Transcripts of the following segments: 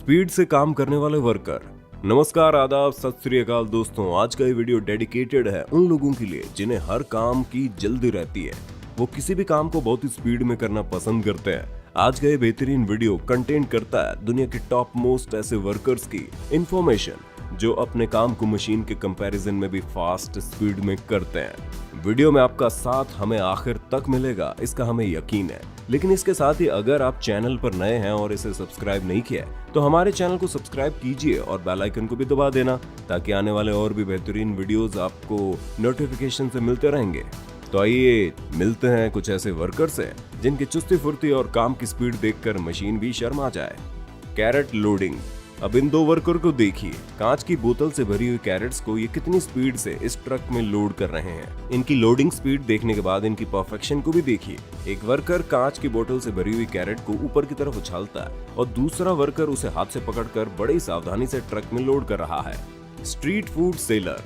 Speed से काम करने वाले वर्कर। नमस्कार, आदाब, सत श्री अकाल दोस्तों। आज का ये वीडियो डेडिकेटेड है उन लोगों के लिए जिन्हें हर काम की जल्दी रहती है। वो किसी भी काम को बहुत ही स्पीड में करना पसंद करते हैं। आज का ये बेहतरीन वीडियो कंटेंट करता है दुनिया के टॉप मोस्ट ऐसे वर्कर्स की इंफॉर्मेशन जो अपने काम को मशीन के कंपैरिजन में भी फास्ट स्पीड में करते हैं। वीडियो में आपका साथ हमें आखिर तक मिलेगा, इसका हमें यकीन है। लेकिन इसके साथ ही अगर आप चैनल पर नए हैं और इसे सब्सक्राइब नहीं किया है तो हमारे चैनल को सब्सक्राइब कीजिए और बेल आइकन को भी दबा देना ताकि आने वाले और भी बेहतरीन वीडियोस आपको नोटिफिकेशन से मिलते रहेंगे। तो आइए मिलते हैं कुछ ऐसे वर्कर से जिनकी चुस्ती फुर्ती और काम की स्पीड देखकर मशीन भी शर्मा जाए। Crate loading. अब इन दो वर्कर को देखिए, कांच की बोतल से भरी हुई कैरेट्स को ये कितनी स्पीड से इस ट्रक में लोड कर रहे हैं। इनकी लोडिंग स्पीड देखने के बाद इनकी परफेक्शन को भी देखिए। एक वर्कर कांच की बोतल से भरी हुई कैरेट को ऊपर की तरफ उछालता है और दूसरा वर्कर उसे हाथ से पकड़कर बड़ी सावधानी से ट्रक में लोड कर रहा है। Street food seller.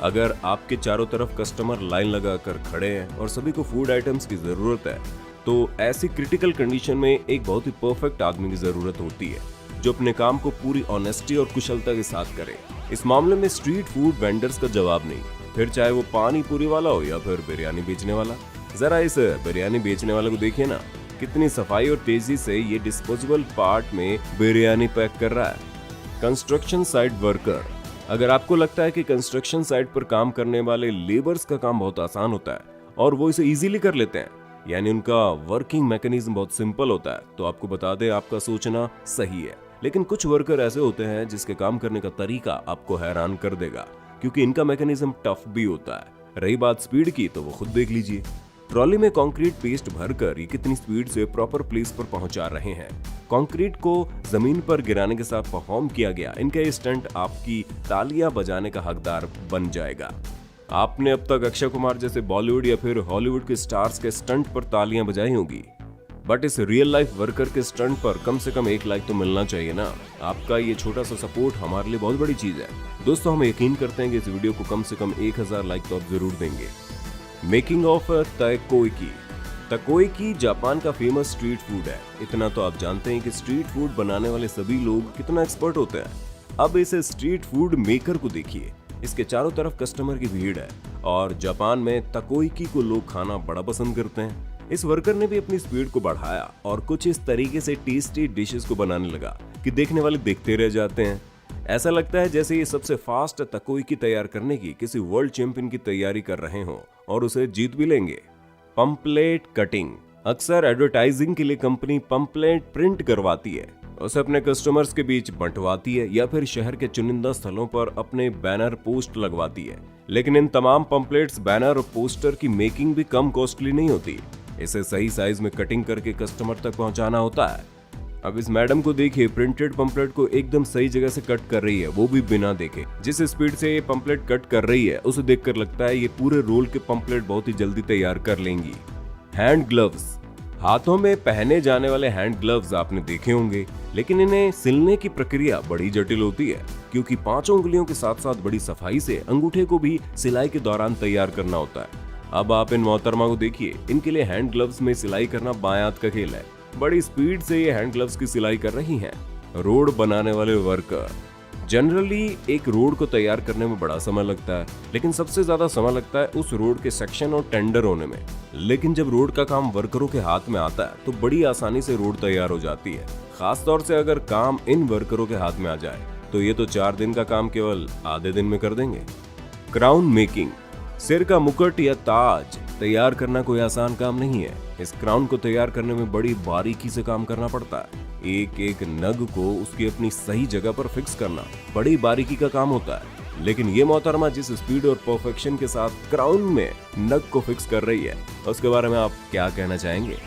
अगर आपके चारों तरफ कस्टमर लाइन लगाकर खड़े हैं और सभी को फूड आइटम्स की जरूरत है तो ऐसी क्रिटिकल कंडीशन में एक बहुत ही परफेक्ट आदमी की जरूरत होती है जो अपने काम को पूरी ऑनेस्टी और कुशलता के साथ करे। इस मामले में स्ट्रीट फूड वेंडर्स का जवाब नहीं, फिर चाहे वो पानी पूरी वाला हो या फिर बिरयानी बेचने वाला। जरा इस बिरयानी बेचने वाले को देखिए ना, कितनी सफाई और तेजी से ये डिस्पोजेबल पार्ट में बिरयानी पैक कर रहा है। Construction site worker. अगर आपको लगता है कि कंस्ट्रक्शन साइट पर काम करने वाले लेबर्स का काम बहुत आसान होता है और वो इसे इजीली कर लेते हैं, यानी उनका वर्किंग मैकेनिज्म बहुत सिंपल होता है, तो आपको बता दें आपका सोचना सही है। लेकिन कुछ वर्कर ऐसे होते हैं जिसके काम करने का तरीका आपको हैरान कर देगा क्योंकि इनका मैकेनिज्म टफ भी होता है। रही बात स्पीड की तो वो खुद देख लीजिए। ट्रॉली में कंक्रीट पेस्ट भरकर ये कितनी स्पीड से प्रॉपर प्लेस पर पहुंचा रहे हैं। कंक्रीट को जमीन पर गिराने के साथ परफॉर्म किया गया इनका ये स्टंट आपकी तालियां बजाने का हकदार बन जाएगा। आपने अब तक अक्षय कुमार जैसे बॉलीवुड या फिर हॉलीवुड के स्टार्स के स्टंट पर तालियां बजाई होंगी, बट इस रियल लाइफ वर्कर के स्टंट पर कम से कम 1 लाइक तो मिलना चाहिए ना। आपका ये छोटा सा सपोर्ट हमारे लिए बहुत बड़ी चीज है। दोस्तों, हम यकीन करते हैं कि इस वीडियो को कम से कम 1000 लाइक तो आप जरूर देंगे। Making of takoyaki. Takoyaki Japan का फेमस स्ट्रीट फूड है। इतना तो आप जानते हैं कि स्ट्रीट फूड बनाने वाले सभी लोग कितना एक्सपर्ट होते हैं। अब इस स्ट्रीट फूड मेकर को देखिए, इसके चारों तरफ कस्टमर की भीड़ है और जापान में ताकोयाकी को लोग खाना बड़ा पसंद करते हैं। इस वर्कर ने भी अपनी स्पीड को बढ़ाया और कुछ इस तरीके से टेस्टी डिशेस को बनाने लगा कि देखने वाले देखते रह जाते हैं। ऐसा लगता है जैसे ये सबसे फास्ट ताकोयाकी तैयार करने की किसी वर्ल्ड चैंपियन की तैयारी कर रहे हों और उसे जीत भी लेंगे। Pamphlet cutting. अक्सर एडवर्टाइजिंग के लिए कंपनी पंपलेट प्रिंट करवाती है, उसे अपने कस्टमर्स के बीच बंटवाती है या फिर शहर के चुनिंदा स्थलों पर अपने बैनर पोस्ट लगवाती है। लेकिन इन तमाम पंपलेट्स, बैनर और पोस्टर की मेकिंग भी कम कॉस्टली नहीं होती। इसे सही साइज में कटिंग करके कस्टमर तक पहुंचाना होता है। अब इस मैडम को देखिए, प्रिंटेड पंपलेट को एकदम सही जगह से कट कर रही है, वो भी बिना देखे। जिस स्पीड से ये पंपलेट कट कर रही है उसे देखकर लगता है ये पूरे रोल के पंपलेट बहुत ही जल्दी तैयार कर लेंगी। Hand gloves. हाथों में पहने जाने वाले हैंड ग्लव्स आपने देखे होंगे, लेकिन इन्हें सिलने की प्रक्रिया बड़ी जटिल होती है क्योंकि 5 उंगलियों के साथ साथ बड़ी सफाई से अंगूठे को भी सिलाई के दौरान तैयार करना होता है। अब आप इन मोहतरमा को देखिए, इनके लिए हैंड ग्लव्स में सिलाई करना बाएं हाथ का खेल है। बड़ी स्पीड से ये हैंड ग्लव्स की सिलाई कर रही हैं। रोड बनाने वाले वर्कर। जनरली एक रोड को तैयार करने में बड़ा समय लगता है, लेकिन सबसे ज्यादा समय लगता है उस रोड के सेक्शन और टेंडर होने में। लेकिन जब रोड का काम वर्करों के हाथ में आता है तो बड़ी आसानी से रोड तैयार हो जाती है। खास तौर से अगर काम इन वर्करों के हाथ में आ जाए तो ये तो 4 दिन का काम केवल आधे दिन में कर देंगे। Crown making. सिर का मुकुट या ताज तैयार करना कोई आसान काम नहीं है। इस क्राउन को तैयार करने में बड़ी बारीकी से काम करना पड़ता है। एक एक नग को उसकी अपनी सही जगह पर फिक्स करना बड़ी बारीकी का काम होता है। लेकिन ये मोहतरमा जिस स्पीड और परफेक्शन के साथ क्राउन में नग को फिक्स कर रही है उसके बारे में आप क्या कहना चाहेंगे?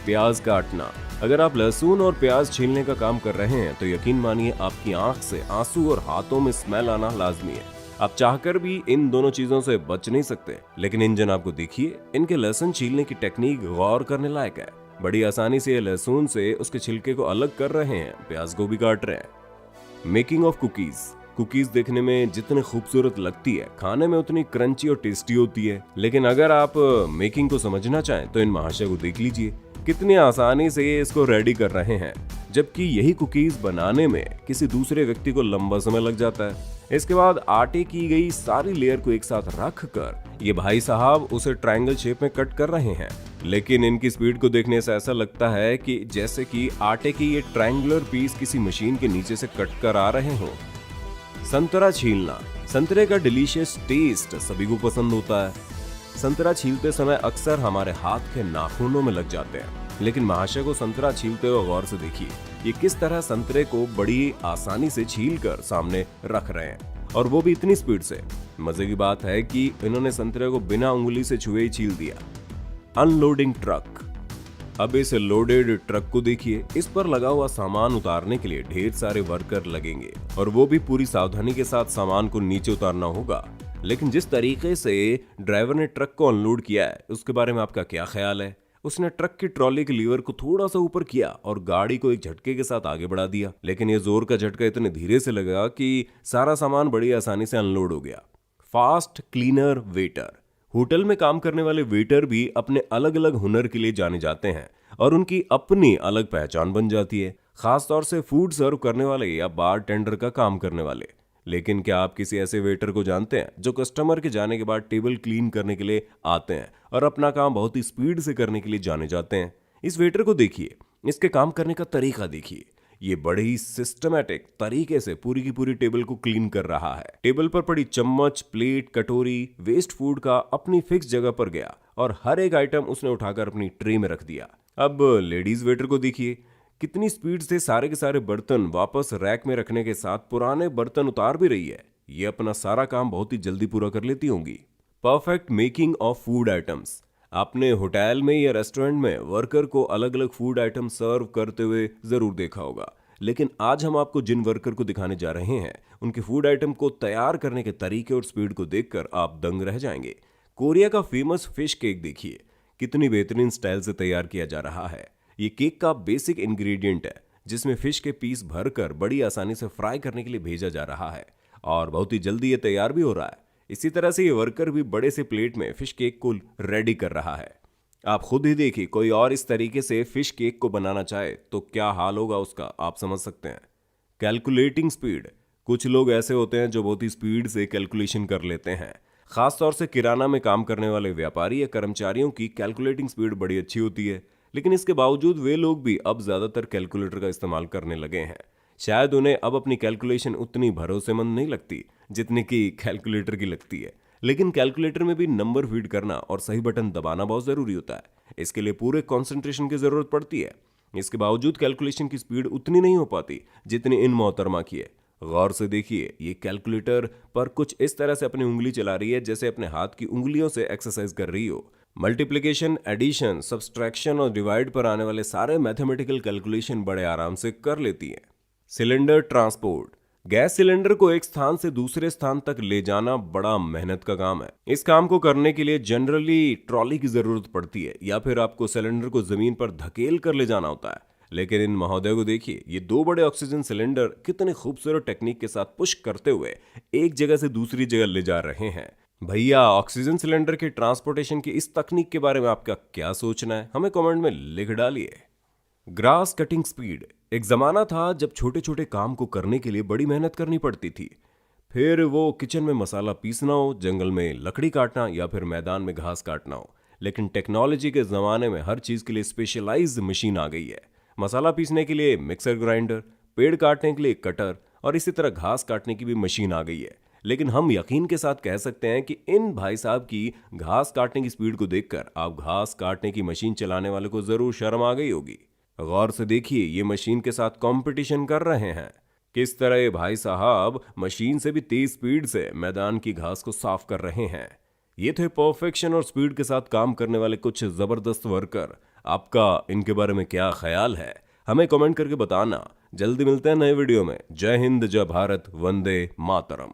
प्याज काटना। अगर आप लहसुन और प्याज छीलने का काम कर रहे हैं तो यकीन मानिए आपकी आंख से आंसू और हाथों में स्मेल आना लाजमी है। आप चाहकर भी इन दोनों चीजों से बच नहीं सकते। लेकिन इन जनाब को देखिए, इनके लहसुन छीलने की टेक्निक गौर करने लायक है। बड़ी आसानी से ये लहसुन से उसके छिलके को अलग कर रहे हैं, प्याज को भी काट रहे हैं। Making of cookies. कुकीज देखने में जितनी खूबसूरत लगती है, खाने में उतनी क्रंची और टेस्टी होती है। लेकिन अगर आप मेकिंग को समझना चाहें तो इन महाशय को देख लीजिए, कितनी आसानी से ये इसको रेडी कर रहे हैं। जबकि यही कुकीज बनाने में किसी दूसरे व्यक्ति को लंबा समय लग जाता है। इसके बाद आटे की गई सारी लेयर को एक साथ रख कर ये भाई साहब उसे ट्रायंगल शेप में कट कर रहे हैं। लेकिन इनकी स्पीड को देखने से ऐसा लगता है कि जैसे कि आटे के ये ट्रायंगुलर पीस किसी मशीन के नीचे से कट कर आ रहे हों। संतरा छीलना। संतरे का डिलीशियस टेस्ट सभी को पसंद होता है। संतरा छीलते समय अक्सर हमारे हाथ के नाखूनों में लग जाते हैं, लेकिन महाशय को संतरा छीलते हुए गौर से देखिए, ये किस तरह संतरे को बड़ी आसानी से छीलकर सामने रख रहे हैं, और वो भी इतनी स्पीड से। मजे की बात है कि इन्होंने संतरे को बिना उंगली से छुए ही छील दिया। Unloading truck. अब इस लोडेड ट्रक को देखिए, इस पर लगा हुआ सामान उतारने के लिए ढेर सारे वर्कर लगेंगे, और वो भी पूरी सावधानी के साथ सामान को नीचे उतारना होगा। लेकिन जिस तरीके से ड्राइवर ने ट्रक को अनलोड किया है, उसके बारे में आपका क्या ख्याल है? उसने ट्रक की ट्रॉली के लीवर को थोड़ा सा ऊपर किया और गाड़ी को एक झटके के साथ आगे बढ़ा दिया। लेकिन ये जोर का झटका इतने धीरे से लगा कि सारा सामान बड़ी आसानी से अनलोड हो गया। Fast cleaner waiter. होटल में काम करने वाले वेटर भी अपने अलग अलग हुनर के लिए जाने जाते हैं और उनकी अपनी अलग पहचान बन जाती है, खासतौर से फूड सर्व करने वाले या बार टेंडर का काम करने वाले। लेकिन क्या आप किसी ऐसे वेटर को जानते हैं जो कस्टमर के जाने के बाद टेबल क्लीन करने के लिए आते हैं और अपना काम बहुत ही स्पीड से करने के लिए जाने जाते हैं? इस वेटर को देखिए, इसके काम करने का तरीका देखिए। ये बड़े ही सिस्टमैटिक तरीके से पूरी की पूरी टेबल को क्लीन कर रहा है। टेबल पर पड़ी चम्मच, प्लेट, कटोरी, वेस्ट फूड का अपनी फिक्स जगह पर गया और हर एक आइटम उसने उठाकर अपनी ट्रे में रख दिया। अब लेडीज वेटर को देखिए, कितनी स्पीड से सारे के सारे बर्तन वापस रैक में रखने के साथ पुराने बर्तन उतार भी रही है। ये अपना सारा काम बहुत ही जल्दी पूरा कर लेती होंगी। Perfect making of food items. आपने होटल में या रेस्टोरेंट में वर्कर को अलग अलग फूड आइटम सर्व करते हुए जरूर देखा होगा, लेकिन आज हम आपको जिन वर्कर को दिखाने जा रहे हैं उनके फूड आइटम को तैयार करने के तरीके और स्पीड को देखकर आप दंग रह जाएंगे। कोरिया का फेमस फिश केक देखिए, कितनी बेहतरीन स्टाइल से तैयार किया जा रहा है। ये केक का बेसिक इंग्रेडिएंट है, जिसमें फिश के पीस भरकर बड़ी आसानी से फ्राई करने के लिए भेजा जा रहा है और बहुत ही जल्दी ये तैयार भी हो रहा है। इसी तरह से ये वर्कर भी बड़े से प्लेट में फिश केक को रेडी कर रहा है। आप खुद ही देखिए, कोई और इस तरीके से फिश केक को बनाना चाहे तो क्या हाल होगा उसका, आप समझ सकते हैं। Calculating speed. कुछ लोग ऐसे होते हैं जो बहुत ही स्पीड से कैलकुलेशन कर लेते हैं। खासतौर से किराना में काम करने वाले व्यापारी या कर्मचारियों की कैलकुलेटिंग स्पीड बड़ी अच्छी होती है, लेकिन इसके बावजूद वे लोग भी अब ज्यादातर कैलकुलेटर का इस्तेमाल करने लगे हैं। शायद उन्हें अब अपनी कैलकुलेशन उतनी भरोसेमंद नहीं लगती जितनी कि कैलकुलेटर की लगती है, लेकिन कैलकुलेटर में भी नंबर फीड करना और सही बटन दबाना बहुत जरूरी होता है। इसके लिए पूरे कंसंट्रेशन की जरूरत पड़ती है। इसके बावजूद कैलकुलेशन की स्पीड उतनी नहीं हो पाती जितनी इन मोहतरमा की है। गौर से देखिए, ये कैलकुलेटर पर कुछ इस तरह से अपनी उंगली चला रही है जैसे अपने हाथ की उंगलियों से एक्सरसाइज कर रही हो। मल्टीप्लिकेशन, एडिशन, सब्सट्रैक्शन और डिवाइड पर आने वाले सारे मैथमेटिकल कैलकुलेशन बड़े आराम से कर लेती है। Cylinder transport. गैस सिलेंडर को एक स्थान से दूसरे स्थान तक ले जाना बड़ा मेहनत का काम है। इस काम को करने के लिए जनरली ट्रॉली की जरूरत पड़ती है या फिर आपको सिलेंडर को जमीन पर धकेल कर ले जाना होता है। लेकिन इन महोदय को देखिए, ये दो बड़े ऑक्सीजन सिलेंडर कितने खूबसूरत टेक्निक के साथ पुश करते हुए एक जगह से दूसरी जगह ले जा रहे हैं। भैया, ऑक्सीजन सिलेंडर के ट्रांसपोर्टेशन की इस तकनीक के बारे में आपका क्या सोचना है, हमें कमेंट में लिख डालिए। Grass cutting speed. एक जमाना था जब छोटे छोटे काम को करने के लिए बड़ी मेहनत करनी पड़ती थी, फिर वो किचन में मसाला पीसना हो, जंगल में लकड़ी काटना या फिर मैदान में घास काटना हो। लेकिन टेक्नोलॉजी के जमाने में हर चीज के लिए स्पेशलाइज्ड मशीन आ गई है। मसाला पीसने के लिए मिक्सर ग्राइंडर, पेड़ काटने के लिए कटर और इसी तरह घास काटने की भी मशीन आ गई है। लेकिन हम यकीन के साथ कह सकते हैं कि इन भाई साहब की घास काटने की स्पीड को देखकर आप घास काटने की मशीन चलाने वाले को जरूर शर्म आ गई होगी। गौर से देखिए, ये मशीन के साथ कंपटीशन कर रहे हैं। किस तरह ये भाई साहब मशीन से भी तेज स्पीड से मैदान की घास को साफ कर रहे हैं। ये थे परफेक्शन और स्पीड के साथ काम करने वाले कुछ जबरदस्त वर्कर। आपका इनके बारे में क्या ख्याल है, हमें कमेंट करके बताना। जल्दी मिलते हैं नए वीडियो में। जय हिंद, जय भारत, वंदे मातरम।